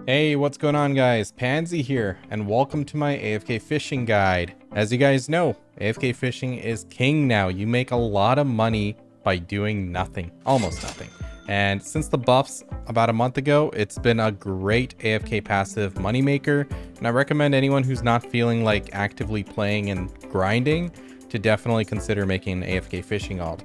Hey, what's going on guys? Pansy here, and welcome to my AFK Fishing Guide. As you guys know, AFK Fishing is king now. You make a lot of money by doing nothing, almost nothing. And since the buffs about a month ago, it's been a great AFK passive moneymaker, and I recommend anyone who's not feeling like actively playing and grinding to definitely consider making an AFK Fishing alt.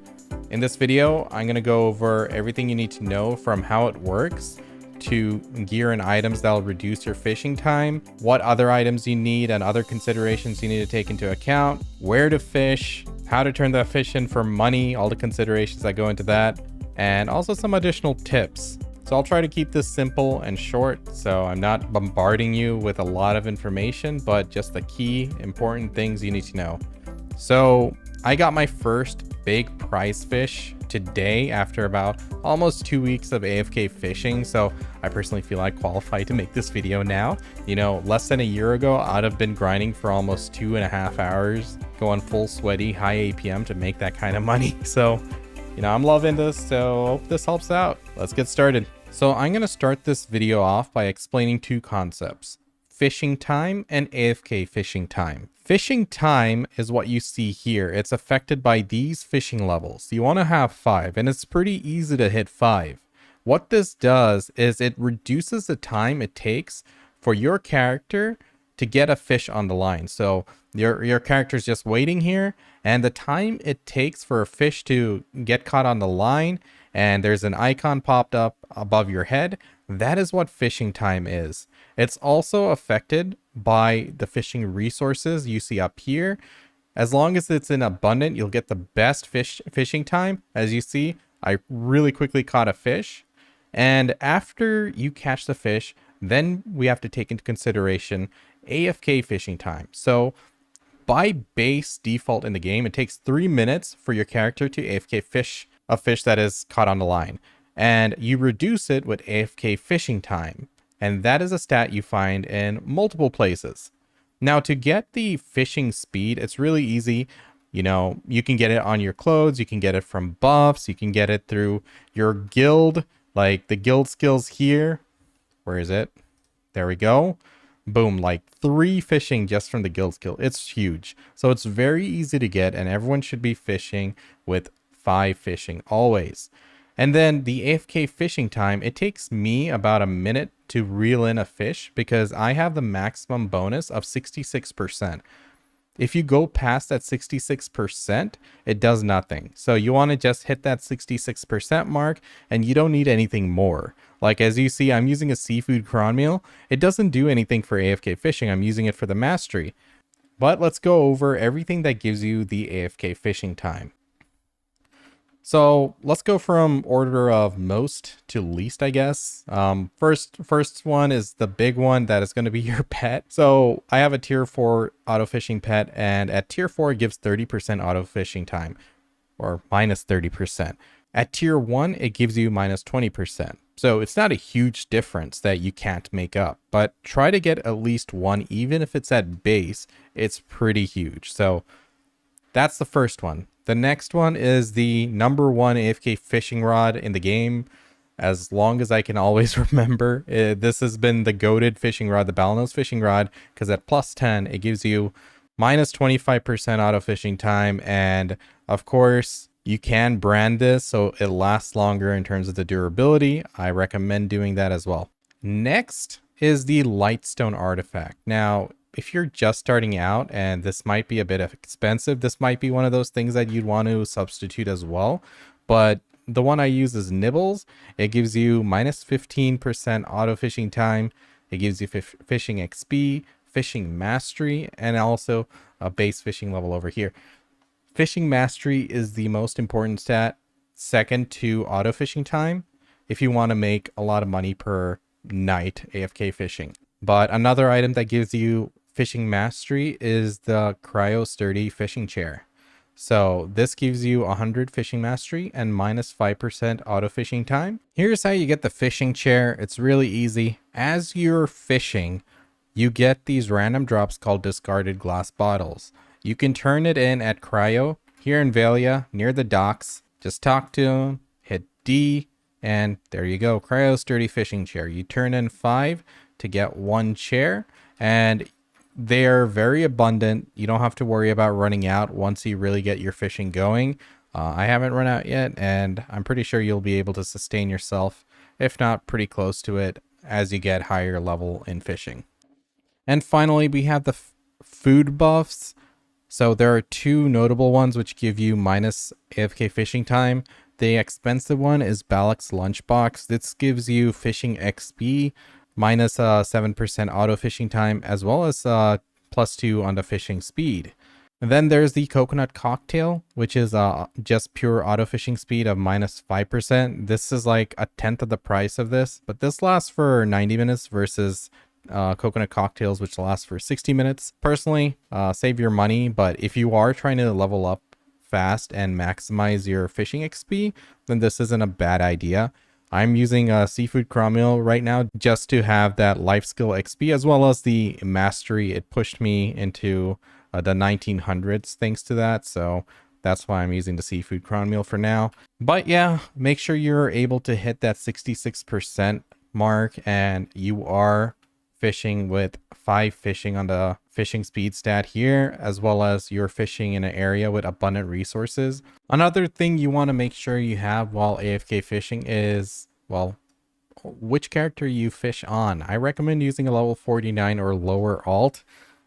In this video, I'm going to go over everything you need to know from how it works to gear and items that'll reduce your fishing time, what other items you need and other considerations you need to take into account, where to fish, how to turn that fish in for money, all the considerations that go into that, and also some additional tips. So I'll try to keep this simple and short, so I'm not bombarding you with a lot of information, but just the key important things you need to know. So I got my first big prize fish today after about almost 2 weeks of AFK fishing, so I personally feel like qualified to make this video now. You know, less than a year ago I'd have been grinding for almost 2.5 hours, going full sweaty, high APM to make that kind of money. So, you know, I'm loving this, so hope this helps out. Let's get started. So I'm going to start this video off by explaining two concepts: fishing time and AFK fishing time. Fishing time is what you see here. It's affected by these fishing levels. You want to have 5, and it's pretty easy to hit 5. What this does is it reduces the time it takes for your character to get a fish on the line. So your character's just waiting here, and the time it takes for a fish to get caught on the line, and there's an icon popped up above your head, that is what fishing time is. It's also affected by the fishing resources you see up here. As long as it's in abundant, you'll get the best fishing time. As you see, I really quickly caught a fish. And after you catch the fish, then we have to take into consideration AFK fishing time. So by base default in the game, it takes 3 minutes for your character to AFK fish a fish that is caught on the line. And you reduce it with AFK fishing time. And that is a stat you find in multiple places. Now, to get the fishing speed, it's really easy. You know, you can get it on your clothes, you can get it from buffs, you can get it through your guild, like the guild skills here. Where is it? There we go. Boom, like 3 fishing just from the guild skill. It's huge. So it's very easy to get, and everyone should be fishing with 5 fishing always. And then the AFK fishing time, it takes me about a minute to reel in a fish because I have the maximum bonus of 66%. If you go past that 66%, it does nothing. So you want to just hit that 66% mark, and you don't need anything more. Like as you see, I'm using a seafood cron meal. It doesn't do anything for AFK fishing. I'm using it for the mastery. But let's go over everything that gives you the AFK fishing time. So let's go from order of most to least, I guess. First one is the big one that is going to be your pet. So I have a tier 4 auto fishing pet, and at tier 4 it gives 30% auto fishing time, or minus 30%. At tier 1 it gives you minus 20%. So it's not a huge difference that you can't make up, but try to get at least 1, even if it's at base. It's pretty huge. So that's the first one. The next one is the number 1 AFK fishing rod in the game, as long as I can always remember. This has been the goated fishing rod, the Balnos fishing rod, because at plus 10, it gives you minus 25% auto fishing time. And of course, you can brand this so it lasts longer in terms of the durability. I recommend doing that as well. Next is the Lightstone artifact. Now, if you're just starting out and this might be a bit expensive, this might be one of those things that you'd want to substitute as well. But the one I use is Nibbles. It gives you minus 15% auto fishing time. It gives you fishing XP, fishing mastery, and also a base fishing level over here. Fishing mastery is the most important stat, second to auto fishing time, if you want to make a lot of money per night AFK fishing. But another item that gives you fishing mastery is the Crio sturdy fishing chair. So this gives you 100 fishing mastery and minus 5% auto fishing time. Here's how you get the fishing chair. It's really easy. As you're fishing, you get these random drops called discarded glass bottles. You can turn it in at Crio here in Valia near the docks. Just talk to them, hit D, and there you go. Crio sturdy fishing chair. You turn in 5 to get one chair, and they're very abundant. You don't have to worry about running out once you really get your fishing going. I haven't run out yet, and I'm pretty sure you'll be able to sustain yourself, if not pretty close to it, as you get higher level in fishing. And finally, we have the food buffs. So there are two notable ones which give you minus AFK fishing time. The expensive one is Balak's Lunchbox. This gives you fishing XP, minus 7% auto fishing time, as well as +2 on the fishing speed. And then there's the Coconut Cocktail, which is just pure auto fishing speed of -5%. This is like a tenth of the price of this, but this lasts for 90 minutes versus Coconut Cocktails, which last for 60 minutes. Personally, save your money, but if you are trying to level up fast and maximize your fishing XP, then this isn't a bad idea. I'm using a seafood craw meal right now just to have that life skill XP as well as the mastery. It pushed me into the 1900s thanks to that, so that's why I'm using the seafood craw meal for now. But yeah, make sure you're able to hit that 66% mark and you are fishing with 5 fishing on the fishing speed stat here, as well as you're fishing in an area with abundant resources. Another thing you want to make sure you have while AFK fishing is, well, which character you fish on. I recommend using a level 49 or lower alt.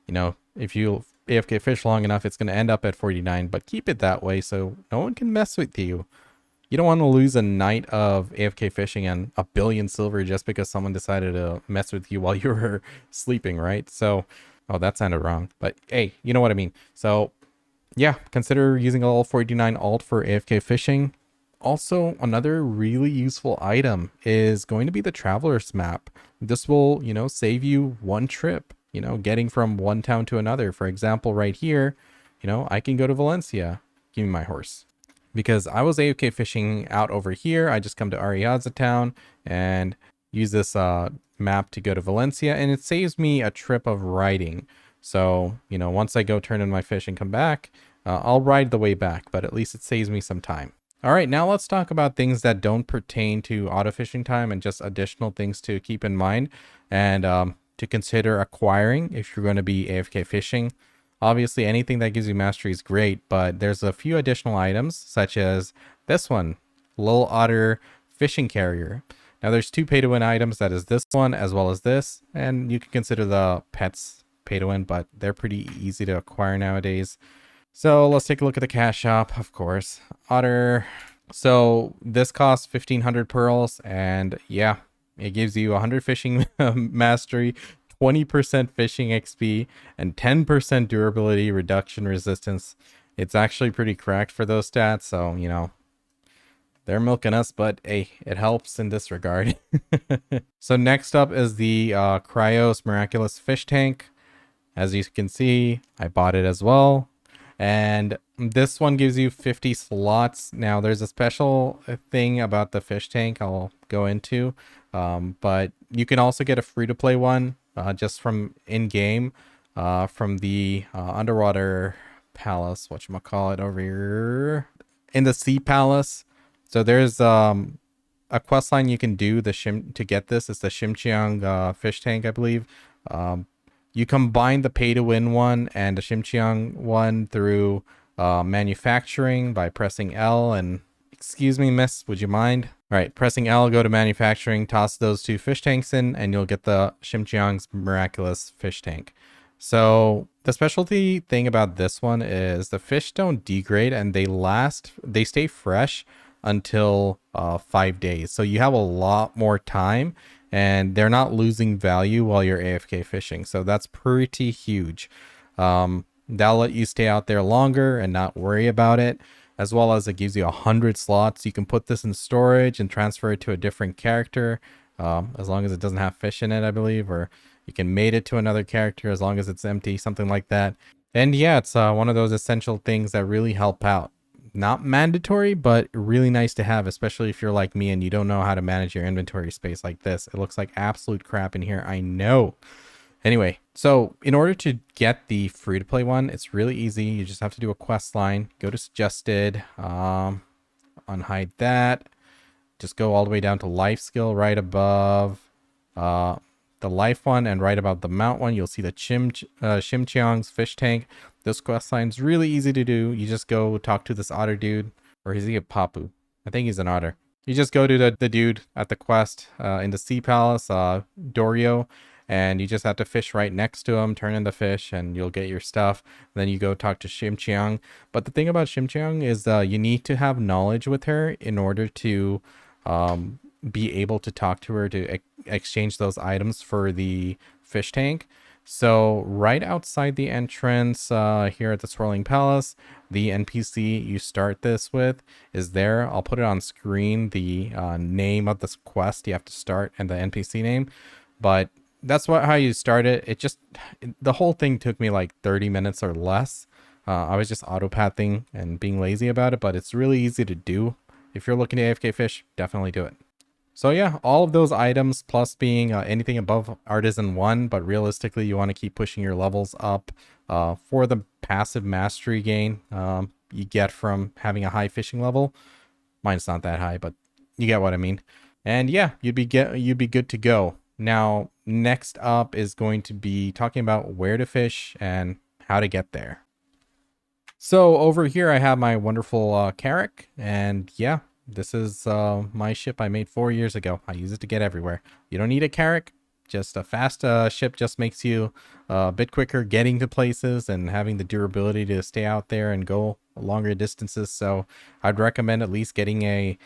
You know, if you AFK fish long enough, it's going to end up at 49, but keep it that way so no one can mess with you. You don't want to lose a night of AFK fishing and a billion silver just because someone decided to mess with you while you were sleeping, right? So, oh, that sounded wrong, but hey, you know what I mean. So yeah, consider using a level 49 alt for AFK fishing. Also, another really useful item is going to be the Traveler's Map. This will, you know, save you one trip, you know, getting from one town to another. For example, right here, you know, I can go to Valencia. Give me my horse. Because I was AFK fishing out over here. I just come to Ariadza town and use this map to go to Valencia, and it saves me a trip of riding. So, you know, once I go turn in my fish and come back, I'll ride the way back, but at least it saves me some time. All right, now let's talk about things that don't pertain to auto fishing time and just additional things to keep in mind and to consider acquiring if you're going to be AFK fishing. Obviously, anything that gives you mastery is great, but there's a few additional items, such as this one, Lil Otter Fishing Carrier. Now, there's 2 pay-to-win items, that is this one as well as this, and you can consider the pets pay-to-win, but they're pretty easy to acquire nowadays. So let's take a look at the cash shop, of course. Otter. So this costs 1,500 pearls, and yeah, it gives you 100 fishing mastery, 20% fishing XP, and 10% durability reduction resistance. It's actually pretty cracked for those stats, so, you know, they're milking us, but hey, it helps in this regard. So next up is the Crio's Miraculous Fish Tank. As you can see, I bought it as well. And this one gives you 50 slots. Now, there's a special thing about the fish tank I'll go into, but you can also get a free-to-play one just from in-game from the underwater palace, whatchamacallit, over here in the sea palace. So there's a quest line you can do to get this. It's the Shimchiang fish tank, I believe. You combine the pay-to-win one and the Shimchiang one through manufacturing by pressing L and, excuse me, miss, would you mind? All right, pressing L, go to manufacturing, toss those 2 fish tanks in, and you'll get the Shimchiang's Miraculous Fish Tank. So the specialty thing about this one is the fish don't degrade and they stay fresh until 5 days. So you have a lot more time and they're not losing value while you're AFK fishing. So that's pretty huge. That'll let you stay out there longer and not worry about it, as well as it gives you 100 slots. You can put this in storage and transfer it to a different character, as long as it doesn't have fish in it, I believe, or you can mate it to another character as long as it's empty, something like that. And yeah, it's one of those essential things that really help out. Not mandatory, but really nice to have, especially if you're like me and you don't know how to manage your inventory space like this. It looks like absolute crap in here, I know. Anyway, so in order to get the free-to-play one, it's really easy. You just have to do a quest line, go to suggested, unhide that, just go all the way down to life skill right above the the life one and right above the mount one, you'll see the Chimcheong's fish tank. This quest line's really easy to do. You just go talk to this otter dude, or is he a papu? I think he's an otter. You just go to the dude at the quest in the Sea Palace, Dorio, and you just have to fish right next to him, turn in the fish, and you'll get your stuff. Then you go talk to Chimcheong. But the thing about Chimcheong is you need to have knowledge with her in order to be able to talk to her to exchange those items for the fish tank. So right outside the entrance here at the Swirling Palace, the NPC you start this with is there. I'll put it on screen, the name of this quest you have to start and the NPC name. But that's how you start it. The whole thing took me like 30 minutes or less. I was just autopathing and being lazy about it, but it's really easy to do. If you're looking to AFK fish, definitely do it. So yeah, all of those items plus being anything above Artisan 1, but realistically you want to keep pushing your levels up for the passive mastery gain you get from having a high fishing level. Mine's not that high, but you get what I mean. And yeah, you'd be good to go. Now, next up is going to be talking about where to fish and how to get there. So over here I have my wonderful Carrack, and yeah, this is my ship I made 4 years ago. I use it to get everywhere. You don't need a Carrack. Just a fast ship just makes you a bit quicker getting to places and having the durability to stay out there and go longer distances. So I'd recommend at least getting a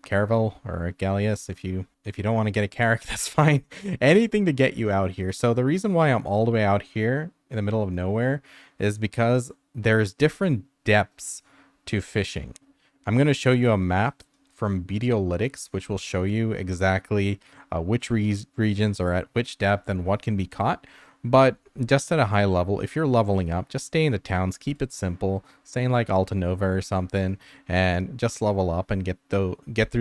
Caravel or a Galleass. If you don't want to get a Carrack, that's fine. Anything to get you out here. So the reason why I'm all the way out here in the middle of nowhere is because there's different depths to fishing. I'm going to show you a map from BDO Lytics, which will show you exactly which regions are at which depth and what can be caught. But just at a high level, if you're leveling up, just stay in the towns, keep it simple, stay in like Alta Nova or something, and just level up and get through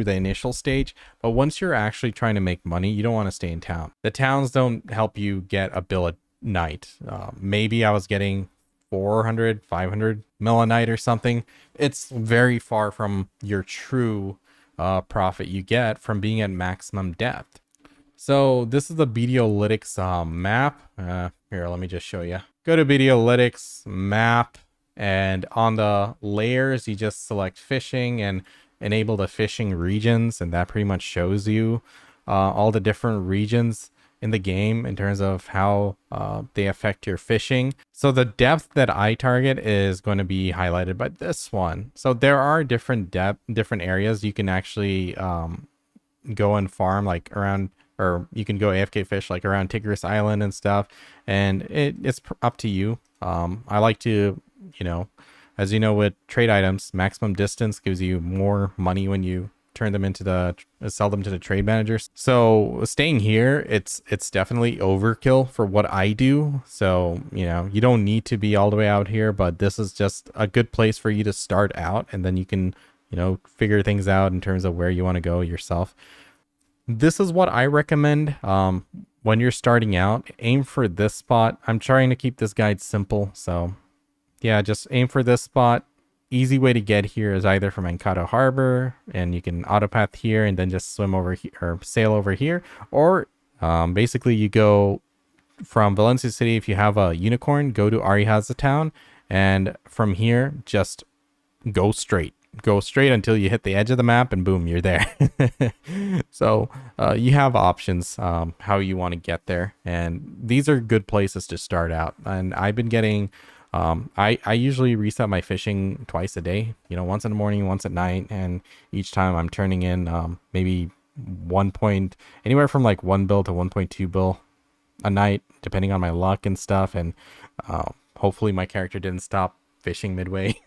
the initial stage. But once you're actually trying to make money, you don't want to stay in town. The towns don't help you get a bill a night. Maybe I was getting 400, 500 mil a night or something. It's very far from your true profit you get from being at maximum depth. So this is the BDO Lytics map. Here, let me just show you. Go to BDO Lytics map, and on the layers, you just select fishing and enable the fishing regions, and that pretty much shows you all the different regions in the game in terms of how they affect your fishing. So the depth that I target is going to be highlighted by this one. So there are different areas you can actually go and farm, like around, or you can go AFK fish like around Tigris Island and stuff, and it's up to you. I like to, as you know, with trade items, maximum distance gives you more money when you turn them into sell them to the trade managers. So staying here, it's definitely overkill for what I do. So, you don't need to be all the way out here, but this is just a good place for you to start out, and then you can, figure things out in terms of where you want to go yourself. This is what I recommend when you're starting out. Aim for this spot. I'm trying to keep this guide simple, so yeah, just aim for this spot. Easy way to get here is either from Ancado Harbor, and you can autopath here and then just swim over here or sail over here, or basically you go from Valencia City. If you have a unicorn, go to Arihaza town, and from here just go straight until you hit the edge of the map, and boom, you're there. So you have options how you want to get there, and these are good places to start out. And I've been getting I usually reset my fishing twice a day, once in the morning, once at night, and each time I'm turning in maybe anywhere from like 1 bill to 1.2 bill a night, depending on my luck and stuff. And hopefully my character didn't stop fishing midway.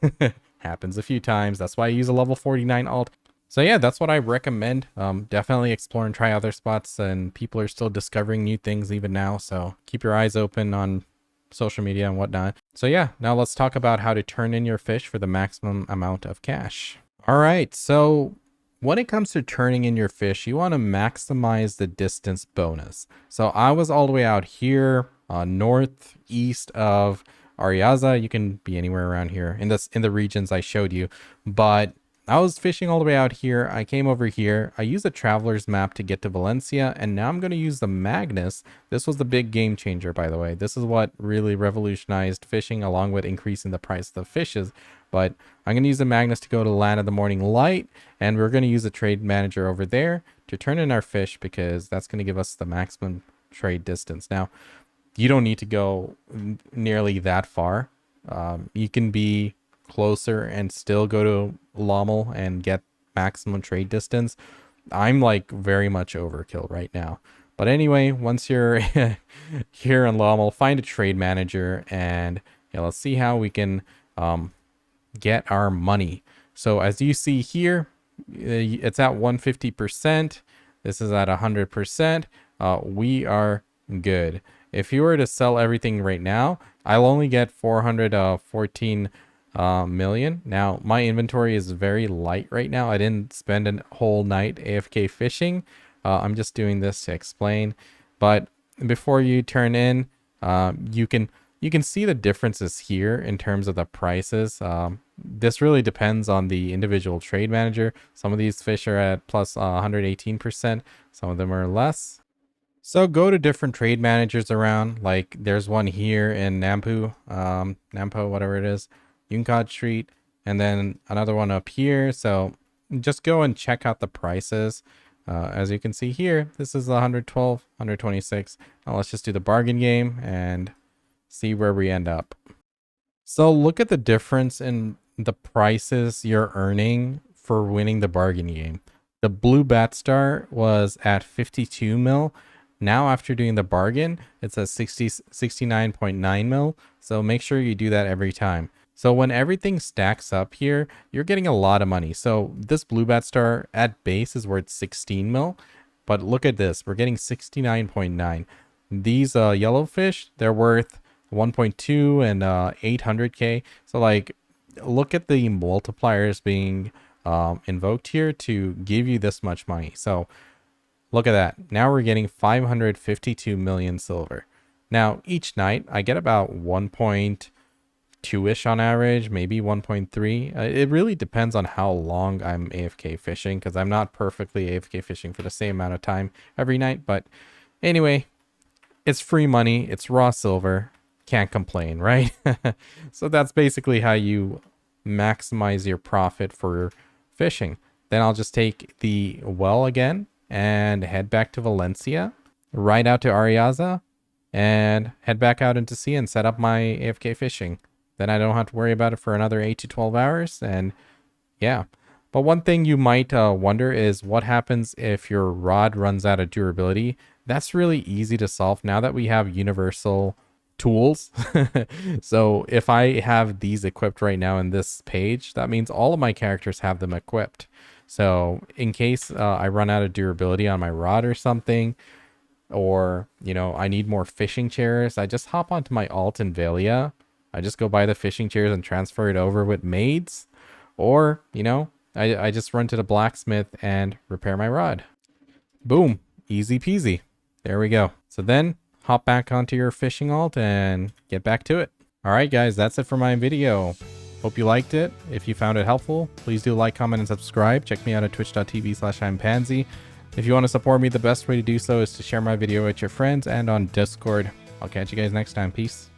Happens a few times. That's why I use a level 49 alt. So yeah, that's what I recommend. Definitely explore and try other spots, and people are still discovering new things even now. So keep your eyes open on social media and whatnot. So yeah, now let's talk about how to turn in your fish for the maximum amount of cash. All right, so when it comes to turning in your fish, you want to maximize the distance bonus. So I was all the way out here, northeast of Ariaza. You can be anywhere around here in the regions I showed you, but I was fishing all the way out here. I came over here. I used a traveler's map to get to Valencia, and now I'm going to use the Magnus. This was the big game changer, by the way. This is what really revolutionized fishing, along with increasing the price of the fishes. But I'm going to use the Magnus to go to Land of the Morning Light, and we're going to use the trade manager over there to turn in our fish, because that's going to give us the maximum trade distance. Now, you don't need to go nearly that far. You can be closer and still go to Lommel and get maximum trade distance. I'm like very much overkill right now. But anyway, once you're here in Lommel, find a trade manager, and yeah, let's see how we can get our money. So as you see here, it's at 150%. This is at 100%. We are good. If you were to sell everything right now, I'll only get 414 million. Now, my inventory is very light right now. I didn't spend a whole night AFK fishing. I'm just doing this to explain. But before you turn in, you can see the differences here in terms of the prices. This really depends on the individual trade manager. Some of these fish are at plus 118%. Some of them are less. So go to different trade managers around. Like there's one here in Nampo, whatever it is, Yuncod Street, and then another one up here. So just go and check out the prices. As you can see here, this is 112, 126. Now let's just do the bargain game and see where we end up. So look at the difference in the prices you're earning for winning the bargain game. The blue bat star was at 52 mil. Now, after doing the bargain, it's at 69.9 mil. So make sure you do that every time. So when everything stacks up here, you're getting a lot of money. So this blue bat star at base is worth 16 mil. But look at this, we're getting 69.9. These yellowfish, they're worth 1.2 and 800k. So like, look at the multipliers being invoked here to give you this much money. So look at that. Now we're getting 552 million silver. Now, each night I get about 1.2-ish on average, maybe 1.3. It really depends on how long I'm AFK fishing, because I'm not perfectly AFK fishing for the same amount of time every night. But anyway, it's free money. It's raw silver. Can't complain, right? So that's basically how you maximize your profit for fishing. Then I'll just take the well again and head back to Valencia, ride out to Ariaza, and head back out into sea and set up my AFK fishing. Then I don't have to worry about it for another 8 to 12 hours, and yeah. But one thing you might wonder is what happens if your rod runs out of durability. That's really easy to solve now that we have universal tools. So if I have these equipped right now in this page, that means all of my characters have them equipped. So in case I run out of durability on my rod or something, or, you know, I need more fishing chairs, I just hop onto my alt in Velia. I just go buy the fishing chairs and transfer it over with maids. Or, you know, I just run to the blacksmith and repair my rod. Boom. Easy peasy. There we go. So then hop back onto your fishing alt and get back to it. All right, guys, that's it for my video. Hope you liked it. If you found it helpful, please do like, comment, and subscribe. Check me out at twitch.tv/I'mPansy. If you want to support me, the best way to do so is to share my video with your friends and on Discord. I'll catch you guys next time. Peace.